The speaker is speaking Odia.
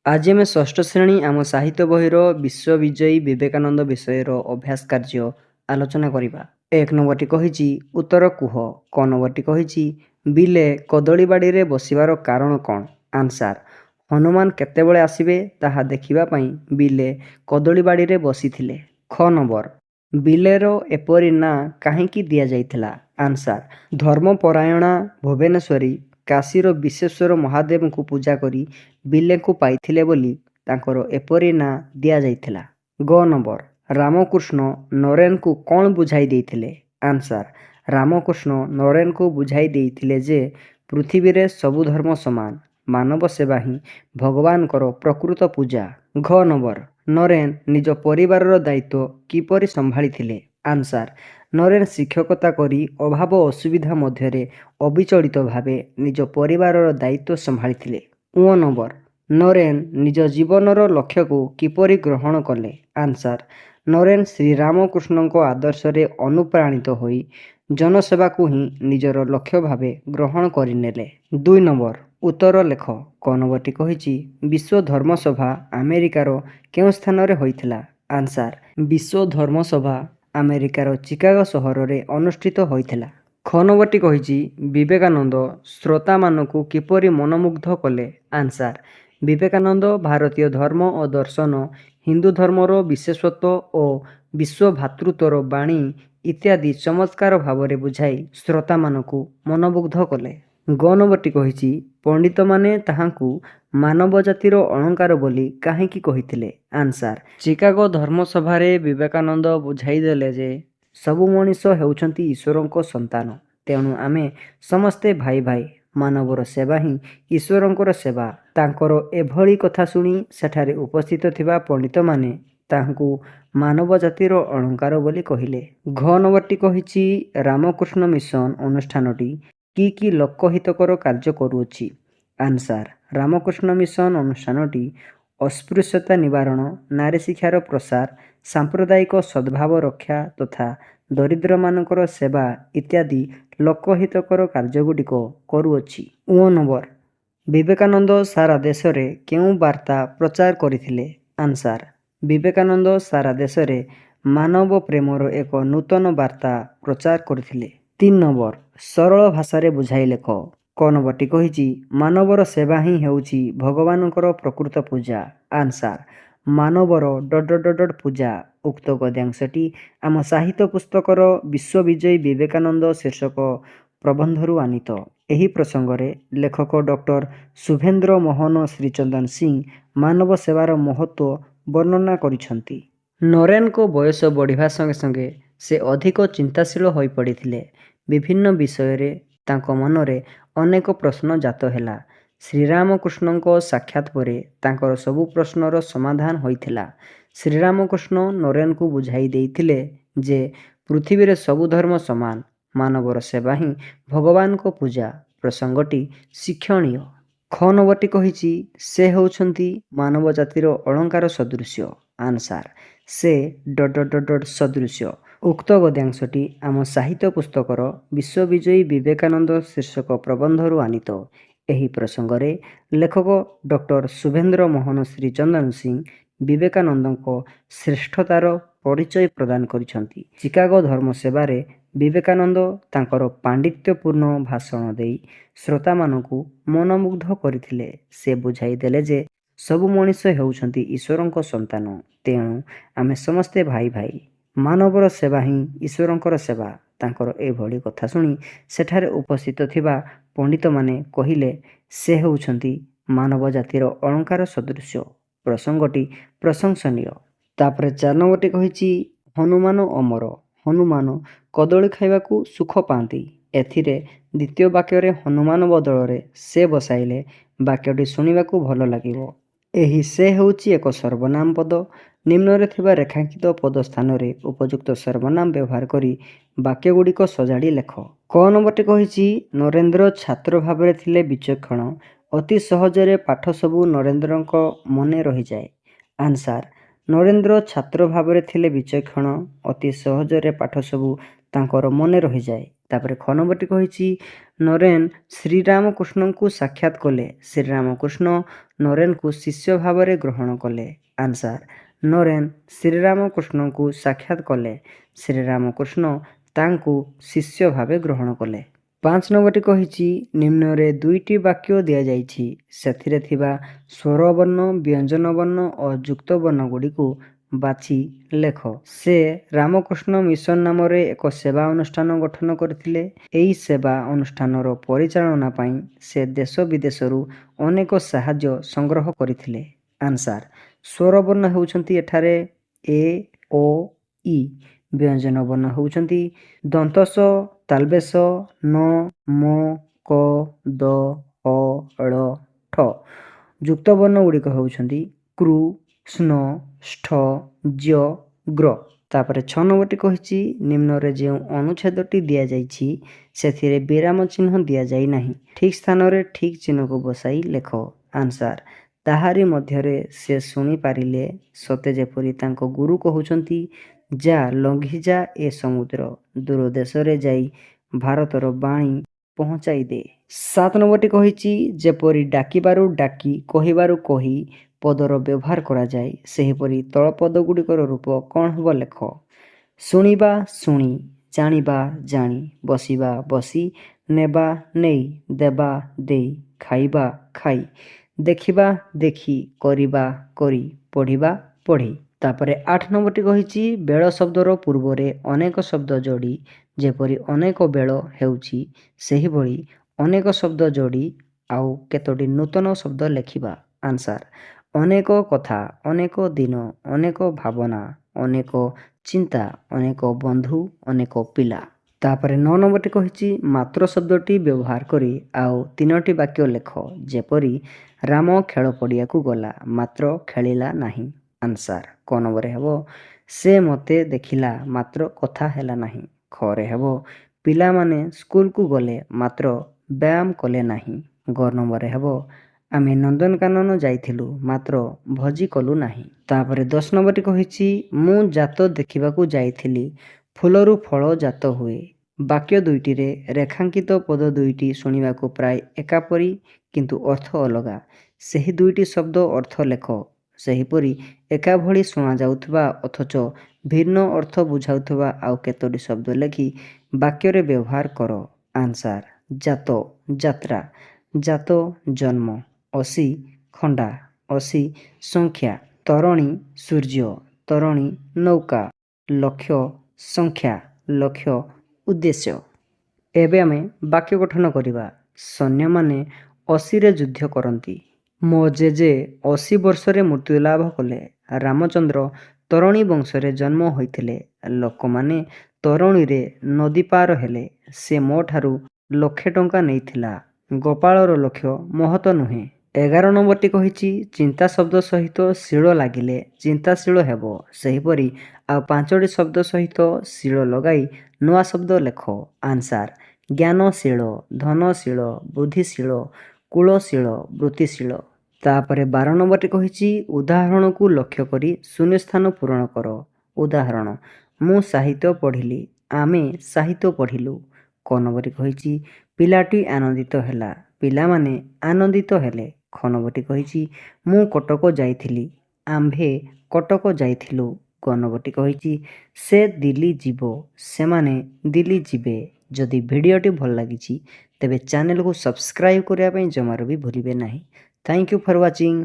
ଆଜି ଆମେ ଷଷ୍ଠ ଶ୍ରେଣୀ ଆମ ସାହିତ୍ୟ ବହିର ବିଶ୍ୱବିଜୟୀ ବିବେକାନନ୍ଦ ବିଷୟର ଅଭ୍ୟାସ କାର୍ଯ୍ୟ ଆଲୋଚନା କରିବା। 1 ନମ୍ବରଟି କହିଛି ଉତ୍ତର କୁହ। କ ନମ୍ବରଟି କହିଛି ବିଲେ କଦଳୀ ବାଡ଼ିରେ ବସିବାର କାରଣ କ'ଣ? ଆନ୍ସାର, ହନୁମାନ କେତେବେଳେ ଆସିବେ ତାହା ଦେଖିବା ପାଇଁ ବିଲେ କଦଳୀ ବାଡ଼ିରେ ବସିଥିଲେ। ଖ ନମ୍ବର, ବିଲେର ଏପରି ନାଁ କାହିଁକି ଦିଆଯାଇଥିଲା? ଆନ୍ସାର, ଧର୍ମପରାୟଣା ଭୁବନେଶ୍ୱରୀ କାଶୀର ବିଶ୍ୱେଶ୍ୱର ମହାଦେବଙ୍କୁ ପୂଜା କରି ବିଲେଙ୍କୁ ପାଇଥିଲେ ବୋଲି ତାଙ୍କର ଏପରି ନାଁ ଦିଆଯାଇଥିଲା। ଗ ନମ୍ବର, ରାମକୃଷ୍ଣ ନରେନଙ୍କୁ କ'ଣ ବୁଝାଇ ଦେଇଥିଲେ? ଆନ୍ସାର, ରାମକୃଷ୍ଣ ନରେନଙ୍କୁ ବୁଝାଇ ଦେଇଥିଲେ ଯେ ପୃଥିବୀରେ ସବୁ ଧର୍ମ ସମାନ, ମାନବ ସେବା ହିଁ ଭଗବାନଙ୍କର ପ୍ରକୃତ ପୂଜା। ଘ ନମ୍ବର, ନରେନ ନିଜ ପରିବାରର ଦାୟିତ୍ୱ କିପରି ସମ୍ଭାଳିଥିଲେ? ଆନ୍ସାର, ନରେନ ଶିକ୍ଷକତା କରି ଅଭାବ ଅସୁବିଧା ମଧ୍ୟରେ ଅବିଚଳିତ ଭାବେ ନିଜ ପରିବାରର ଦାୟିତ୍ୱ ସମ୍ଭାଳିଥିଲେ। ଙ ନମ୍ବର, ନରେନ ନିଜ ଜୀବନର ଲକ୍ଷ୍ୟକୁ କିପରି ଗ୍ରହଣ କଲେ? ଆନ୍ସାର, ନରେନ ଶ୍ରୀରାମକୃଷ୍ଣଙ୍କ ଆଦର୍ଶରେ ଅନୁପ୍ରାଣିତ ହୋଇ ଜନସେବାକୁ ହିଁ ନିଜର ଲକ୍ଷ୍ୟ ଭାବେ ଗ୍ରହଣ କରିନେଲେ। 2 ନମ୍ବର, ଉତ୍ତର ଲେଖ। କ ନମ୍ବରଟି କହିଛି ବିଶ୍ୱ ଧର୍ମସଭା ଆମେରିକାର କେଉଁ ସ୍ଥାନରେ ହୋଇଥିଲା? ଆନ୍ସାର, ବିଶ୍ୱ ଧର୍ମସଭା ଆମେରିକାର ଚିକାଗୋ ସହରରେ ଅନୁଷ୍ଠିତ ହୋଇଥିଲା। ଖ ନମ୍ବରଟି କହିଛି ବିବେକାନନ୍ଦ ଶ୍ରୋତାମାନଙ୍କୁ କିପରି ମନମୁଗ୍ଧ କଲେ? ଆନ୍ସାର, ବିବେକାନନ୍ଦ ଭାରତୀୟ ଧର୍ମ ଓ ଦର୍ଶନ, ହିନ୍ଦୁ ଧର୍ମର ବିଶେଷତ୍ୱ ଓ ବିଶ୍ୱ ଭ୍ରାତୃତ୍ୱର ବାଣୀ ଇତ୍ୟାଦି ଚମତ୍କାର ଭାବରେ ବୁଝାଇ ଶ୍ରୋତାମାନଙ୍କୁ ମନମୁଗ୍ଧ କଲେ। ଗ ନମ୍ବରଟି କହିଛି ପଣ୍ଡିତମାନେ ତାହାଙ୍କୁ ମାନବ ଜାତିର ଅଳଙ୍କାର ବୋଲି କାହିଁକି କହିଥିଲେ? ଆନ୍ସାର, ଚିକାଗୋ ଧର୍ମସଭାରେ ବିବେକାନନ୍ଦ ବୁଝାଇଦେଲେ ଯେ ସବୁ ମଣିଷ ହେଉଛନ୍ତି ଈଶ୍ୱରଙ୍କ ସନ୍ତାନ, ତେଣୁ ଆମେ ସମସ୍ତେ ଭାଇ ଭାଇ, ମାନବର ସେବା ହିଁ ଈଶ୍ୱରଙ୍କର ସେବା। ତାଙ୍କର ଏଭଳି କଥା ଶୁଣି ସେଠାରେ ଉପସ୍ଥିତ ଥିବା ପଣ୍ଡିତମାନେ ତାହାଙ୍କୁ ମାନବ ଜାତିର ଅଳଙ୍କାର ବୋଲି କହିଲେ। ଘ ନମ୍ବରଟି କହିଛି ରାମକୃଷ୍ଣ ମିଶନ ଅନୁଷ୍ଠାନଟି କି ଲୋକହିତକର କାର୍ଯ୍ୟ କରୁଅଛି? ଆନ୍ସାର, ରାମକୃଷ୍ଣ ମିଶନ ଅନୁଷ୍ଠାନଟି ଅସ୍ପୃଶ୍ୟତା ନିବାରଣ, ନାରୀ ଶିକ୍ଷାର ପ୍ରସାର, ସାମ୍ପ୍ରଦାୟିକ ସଦ୍ଭାବ ରକ୍ଷା ତଥା ଦରିଦ୍ରମାନଙ୍କର ସେବା ଇତ୍ୟାଦି ଲୋକହିତକର କାର୍ଯ୍ୟଗୁଡ଼ିକ କରୁଅଛି। ଙ ନମ୍ବର, ବିବେକାନନ୍ଦ ସାରା ଦେଶରେ କେଉଁ ବାର୍ତ୍ତା ପ୍ରଚାର କରିଥିଲେ? ଆନ୍ସାର, ବିବେକାନନ୍ଦ ସାରା ଦେଶରେ ମାନବ ପ୍ରେମର ଏକ ନୂତନ ବାର୍ତ୍ତା ପ୍ରଚାର କରିଥିଲେ। 3 ନମ୍ବର, ସରଳ ଭାଷାରେ ବୁଝାଇ ଲେଖ। କ ନମ୍ବରଟି କହିଛି ମାନବର ସେବା ହିଁ ହେଉଛି ଭଗବାନଙ୍କର ପ୍ରକୃତ ପୂଜା। ଆନ୍ସାର, ମାନବର ... ପୂଜା। ଉକ୍ତ ଗଦ୍ୟାଂଶଟି ଆମ ସାହିତ୍ୟ ପୁସ୍ତକର ବିଶ୍ୱବିଜୟୀ ବିବେକାନନ୍ଦ ଶୀର୍ଷକ ପ୍ରବନ୍ଧରୁ ଆନିତ। ଏହି ପ୍ରସଙ୍ଗରେ ଲେଖକ ଡକ୍ଟର ଶୁଭେନ୍ଦ୍ର ମୋହନ ଶ୍ରୀଚନ୍ଦନ ସିଂ ମାନବ ସେବାର ମହତ୍ତ୍ୱ ବର୍ଣ୍ଣନା କରିଛନ୍ତି। ନରେନଙ୍କ ବୟସ ବଢ଼ିବା ସଙ୍ଗେ ସଙ୍ଗେ ସେ ଅଧିକ ଚିନ୍ତାଶୀଳ ହୋଇପଡ଼ିଥିଲେ। ବିଭିନ୍ନ ବିଷୟରେ ତାଙ୍କ ମନରେ ଅନେକ ପ୍ରଶ୍ନ ଜାତ ହେଲା। ଶ୍ରୀରାମକୃଷ୍ଣଙ୍କ ସାକ୍ଷାତ ପରେ ତାଙ୍କର ସବୁ ପ୍ରଶ୍ନର ସମାଧାନ ହୋଇଥିଲା। ଶ୍ରୀରାମକୃଷ୍ଣ ନରେନଙ୍କୁ ବୁଝାଇ ଦେଇଥିଲେ ଯେ ପୃଥିବୀରେ ସବୁ ଧର୍ମ ସମାନ, ମାନବର ସେବା ହିଁ ଭଗବାନଙ୍କ ପୂଜା। ପ୍ରସଙ୍ଗଟି ଶିକ୍ଷଣୀୟ। ଖ ନମ୍ବରଟି କହିଛି ସେ ହେଉଛନ୍ତି ମାନବ ଜାତିର ଅଳଙ୍କାର ସଦୃଶ୍ୟ। ଆନ୍ସାର, ସେ ... ସଦୃଶ୍ୟ। ଉକ୍ତ ଗଦ୍ୟାଂଶଟି ଆମ ସାହିତ୍ୟ ପୁସ୍ତକର ବିଶ୍ୱବିଜୟୀ ବିବେକାନନ୍ଦ ଶୀର୍ଷକ ପ୍ରବନ୍ଧରୁ ଆନିତ। ଏହି ପ୍ରସଙ୍ଗରେ ଲେଖକ ଡକ୍ଟର ଶୁଭେନ୍ଦ୍ର ମୋହନ ଶ୍ରୀଚନ୍ଦନ ସିଂ ବିବେକାନନ୍ଦଙ୍କ ଶ୍ରେଷ୍ଠତାର ପରିଚୟ ପ୍ରଦାନ କରିଛନ୍ତି। ଚିକାଗୋ ଧର୍ମ ସେବାରେ ବିବେକାନନ୍ଦ ତାଙ୍କର ପାଣ୍ଡିତ୍ୟପୂର୍ଣ୍ଣ ଭାଷଣ ଦେଇ ଶ୍ରୋତାମାନଙ୍କୁ ମନମୁଗ୍ଧ କରିଥିଲେ। ସେ ବୁଝାଇ ଦେଲେ ଯେ ସବୁ ମଣିଷ ହେଉଛନ୍ତି ଈଶ୍ୱରଙ୍କ ସନ୍ତାନ, ତେଣୁ ଆମେ ସମସ୍ତେ ଭାଇ ଭାଇ, ମାନବର ସେବା ହିଁ ଈଶ୍ୱରଙ୍କର ସେବା। ତାଙ୍କର ଏଭଳି କଥା ଶୁଣି ସେଠାରେ ଉପସ୍ଥିତ ଥିବା ପଣ୍ଡିତମାନେ କହିଲେ ସେ ହେଉଛନ୍ତି ମାନବ ଜାତିର ଅଳଙ୍କାର ସଦୃଶ୍ୟ। ପ୍ରସଙ୍ଗଟି ପ୍ରଶଂସନୀୟ। ତାପରେ 4 ନମ୍ବରଟି କହିଛି ହନୁମାନ ଅମର, ହନୁମାନ କଦଳୀ ଖାଇବାକୁ ସୁଖ ପାଆନ୍ତି। ଏଥିରେ ଦ୍ୱିତୀୟ ବାକ୍ୟରେ ହନୁମାନ ବଦଳରେ ସେ ବସାଇଲେ ବାକ୍ୟଟି ଶୁଣିବାକୁ ଭଲ ଲାଗିବ। ଏହି ସେ ହେଉଛି ଏକ ସର୍ବନାମ ପଦ। ନିମ୍ନରେ ଥିବା ରେଖାଙ୍କିତ ପଦ ସ୍ଥାନରେ ଉପଯୁକ୍ତ ସର୍ବନାମ ବ୍ୟବହାର କରି ବାକ୍ୟଗୁଡ଼ିକ ସଜାଡ଼ି ଲେଖ। କ ନମ୍ବରଟି କହିଛି ନରେନ୍ଦ୍ର ଛାତ୍ର ଭାବରେ ଥିଲେ ବିଚକ୍ଷଣ, ଅତି ସହଜରେ ପାଠ ସବୁ ନରେନ୍ଦ୍ରଙ୍କ ମନେ ରହିଯାଏ। ଆନ୍ସାର, ନରେନ୍ଦ୍ର ଛାତ୍ର ଭାବରେ ଥିଲେ ବିଚକ୍ଷଣ, ଅତି ସହଜରେ ପାଠ ସବୁ ତାଙ୍କର ମନେ ରହିଯାଏ। ତାପରେ ଖ ନମ୍ବରଟି କହିଛି ନରେନ ଶ୍ରୀରାମକୃଷ୍ଣଙ୍କୁ ସାକ୍ଷାତ କଲେ। ଶ୍ରୀରାମକୃଷ୍ଣ ନରେନଙ୍କୁ ଶିଷ୍ୟ ଭାବରେ ଗ୍ରହଣ କଲେ। ଆନ୍ସାର ନରେନ ଶ୍ରୀରାମକୃଷ୍ଣଙ୍କୁ ସାକ୍ଷାତ କଲେ। ଶ୍ରୀରାମକୃଷ୍ଣ ତାଙ୍କୁ ଶିଷ୍ୟ ଭାବେ ଗ୍ରହଣ କଲେ। 5 ନମ୍ବରଟି କହିଛି ନିମ୍ନରେ 2ଟି ବାକ୍ୟ ଦିଆଯାଇଛି। ସେଥିରେ ଥିବା ସ୍ୱରବର୍ଣ୍ଣ, ବ୍ୟଞ୍ଜନ ବର୍ଣ୍ଣ ଓ ଯୁକ୍ତ ବର୍ଣ୍ଣ ଗୁଡ଼ିକୁ ବାଛି ଲେଖ। ସେ ରାମକୃଷ୍ଣ ମିଶନ ନାମରେ ଏକ ସେବା ଅନୁଷ୍ଠାନ ଗଠନ କରିଥିଲେ। ଏହି ସେବା ଅନୁଷ୍ଠାନର ପରିଚାଳନା ପାଇଁ ସେ ଦେଶ ବିଦେଶରୁ ଅନେକ ସାହାଯ୍ୟ ସଂଗ୍ରହ କରିଥିଲେ। ଆନ୍ସାର ସ୍ୱରବର୍ଣ୍ଣ ହେଉଛନ୍ତି ଏଠାରେ ଏ, ଓ, ଇ। ବ୍ୟଞ୍ଜନ ବର୍ଣ୍ଣ ହେଉଛନ୍ତି ଦନ୍ତସ, ତାଲବେଶ, ନ, ମ, କ, ଦ, ହ, ଳ, ଠ। ଯୁକ୍ତ ବର୍ଣ୍ଣ ଗୁଡ଼ିକ ହେଉଛନ୍ତି କୃ, ସ୍ନ, ଷ୍ଠ, ଜ୍ୟ, ଗ୍ର। ତାପରେ 6 ନମ୍ବରଟି କହିଛି ନିମ୍ନରେ ଯେଉଁ ଅନୁଚ୍ଛେଦଟି ଦିଆଯାଇଛି ସେଥିରେ ବିରାମ ଚିହ୍ନ ଦିଆଯାଇ ନାହିଁ। ଠିକ୍ ସ୍ଥାନରେ ଠିକ୍ ଚିହ୍ନକୁ ବସାଇ ଲେଖ। ଆନ୍ସାର ତାହାରି ମଧ୍ୟରେ ସେ ଶୁଣିପାରିଲେ ସତେ ଯେପରି ତାଙ୍କ ଗୁରୁ କହୁଛନ୍ତି, ଯା ଲଙ୍ଘିଯା ଏ ସମୁଦ୍ର, ଦୂର ଦେଶରେ ଯାଇ ଭାରତର ବାଣୀ ପହଞ୍ଚାଇ ଦେ। 7 ନମ୍ବରଟି କହିଛି ଯେପରି ଡାକିବାରୁ ଡାକି, କହିବାରୁ କହି ପଦର ବ୍ୟବହାର କରାଯାଏ ସେହିପରି ତଳ ପଦଗୁଡ଼ିକର ରୂପ କ'ଣ ହେବ ଲେଖ। ଶୁଣିବା ଶୁଣି, ଜାଣିବା ଜାଣି, ବସିବା ବସି, ନେବା ନେଇ, ଦେବା ଦେଇ, ଖାଇବା ଖାଇ, ଦେଖିବା ଦେଖି, କରିବା କରି, ପଢ଼ିବା ପଢ଼ି। ତାପରେ 8 ନମ୍ବରଟି କହିଛି ବେଳ ଶବ୍ଦର ପୂର୍ବରେ ଅନେକ ଶବ୍ଦ ଯୋଡ଼ି ଯେପରି ଅନେକ ବେଳ ହେଉଛି ସେହିଭଳି ଅନେକ ଶବ୍ଦ ଯୋଡ଼ି ଆଉ କେତୋଟି ନୂତନ ଶବ୍ଦ ଲେଖିବା। ଆନ୍ସାର ଅନେକ କଥା, ଅନେକ ଦିନ, ଅନେକ ଭାବନା, ଅନେକ ଚିନ୍ତା, ଅନେକ ବନ୍ଧୁ, ଅନେକ ପିଲା। ତାପରେ 9 ନମ୍ବରଟି କହିଛି ମାତ୍ର ଶବ୍ଦଟି ବ୍ୟବହାର କରି ଆଉ 3ଟି ବାକ୍ୟ ଲେଖ ଯେପରି ରାମ ଖେଳ ପଡ଼ିଆକୁ ଗଲା ମାତ୍ର ଖେଳିଲା ନାହିଁ। ଆନ୍ସାର କ ନମ୍ବରରେ ହେବ ସେ ମୋତେ ଦେଖିଲା ମାତ୍ର କଥା ହେଲା ନାହିଁ। ଖରେ ହେବ ପିଲାମାନେ ସ୍କୁଲକୁ ଗଲେ ମାତ୍ର ବ୍ୟାୟାମ କଲେ ନାହିଁ। ଗ ନମ୍ବରରେ ହେବ ଆମେ ନନ୍ଦନକାନନ ଯାଇଥିଲୁ ମାତ୍ର ଭୋଜି କଲୁ ନାହିଁ। ତାପରେ 10 ନମ୍ବରଟି କହିଛି ମୁଁ ଜାତ ଦେଖିବାକୁ ଯାଇଥିଲି, ଫୁଲରୁ ଫଳ ଜାତ ହୁଏ। ବାକ୍ୟ ଦୁଇଟିରେ ରେଖାଙ୍କିତ ପଦ ଦୁଇଟି ଶୁଣିବାକୁ ପ୍ରାୟ ଏକାପରି କିନ୍ତୁ ଅର୍ଥ ଅଲଗା। ସେହି ଦୁଇଟି ଶବ୍ଦ ଅର୍ଥ ଲେଖ। ସେହିପରି ଏକାଭଳି ଶୁଣାଯାଉଥିବା ଅଥଚ ଭିନ୍ନ ଅର୍ଥ ବୁଝାଉଥିବା ଆଉ କେତୋଟି ଶବ୍ଦ ଲେଖି ବାକ୍ୟରେ ବ୍ୟବହାର କର। ଆନ୍ସାର ଜାତ ଯାତ୍ରା, ଜାତ ଜନ୍ମ, ଅସି ଖଣ୍ଡା, ଅସି ସଂଖ୍ୟା, ତରଣୀ ସୂର୍ଯ୍ୟ, ତରଣୀ ନୌକା, ଲକ୍ଷ୍ୟ ସଂଖ୍ୟା, ଲକ୍ଷ୍ୟ ଉଦ୍ଦେଶ୍ୟ। ଏବେ ଆମେ ବାକ୍ୟ ଗଠନ କରିବା। ସୈନ୍ୟମାନେ ଅସିରେ ଯୁଦ୍ଧ କରନ୍ତି। ମୋ ଜେଜେ 80 ବର୍ଷରେ ମୃତ୍ୟୁଲାଭ କଲେ। ରାମଚନ୍ଦ୍ର ତରଣୀ ବଂଶରେ ଜନ୍ମ ହୋଇଥିଲେ। ଲୋକମାନେ ତରଣୀରେ ନଦୀ ପାର ହେଲେ। ସେ ମୋ ଠାରୁ ଲକ୍ଷେ ଟଙ୍କା ନେଇଥିଲା। ଗୋପାଳର ଲକ୍ଷ୍ୟ ମହତ ନୁହେଁ। 11 ନମ୍ବରଟି କହିଛି ଚିନ୍ତା ଶବ୍ଦ ସହିତ ଶୀଳ ଲାଗିଲେ ଚିନ୍ତାଶୀଳ ହେବ। ସେହିପରି ଆଉ 5ଟି ଶବ୍ଦ ସହିତ ଶୀଳ ଲଗାଇ ନୂଆ ଶବ୍ଦ ଲେଖ। ଆନ୍ସାର ଜ୍ଞାନଶୀଳ, ଧନଶୀଳ, ବୁଦ୍ଧିଶୀଳ, କୁଳଶୀଳ, ବୃତ୍ତିଶୀଳ। ତାପରେ 12 ନମ୍ବରଟି କହିଛି ଉଦାହରଣକୁ ଲକ୍ଷ୍ୟ କରି ଶୂନ୍ୟସ୍ଥାନ ପୂରଣ କର। ଉଦାହରଣ ମୁଁ ସାହିତ୍ୟ ପଢ଼ିଲି, ଆମେ ସାହିତ୍ୟ ପଢ଼ିଲୁ। କ ନମ୍ବରଟି କହିଛି ପିଲାଟି ଆନନ୍ଦିତ ହେଲା, ପିଲାମାନେ ଆନନ୍ଦିତ ହେଲେ। ଖ ନମ୍ବରଟି କହିଛି ମୁଁ କଟକ ଯାଇଥିଲି, ଆମ୍ଭେ କଟକ ଯାଇଥିଲୁ। ଗ ନମ୍ବରଟି କହିଛି ସେ ଦିଲ୍ଲୀ ଯିବ, ସେମାନେ ଦିଲ୍ଲୀ ଯିବେ। ଯଦି ଭିଡ଼ିଓଟି ଭଲ ଲାଗିଛି ତେବେ ଚ୍ୟାନେଲକୁ ସବସ୍କ୍ରାଇବ୍ କରିବା ପାଇଁ ଜମାରୁ ବି ଭୁଲିବେ ନାହିଁ। Thank you for watching.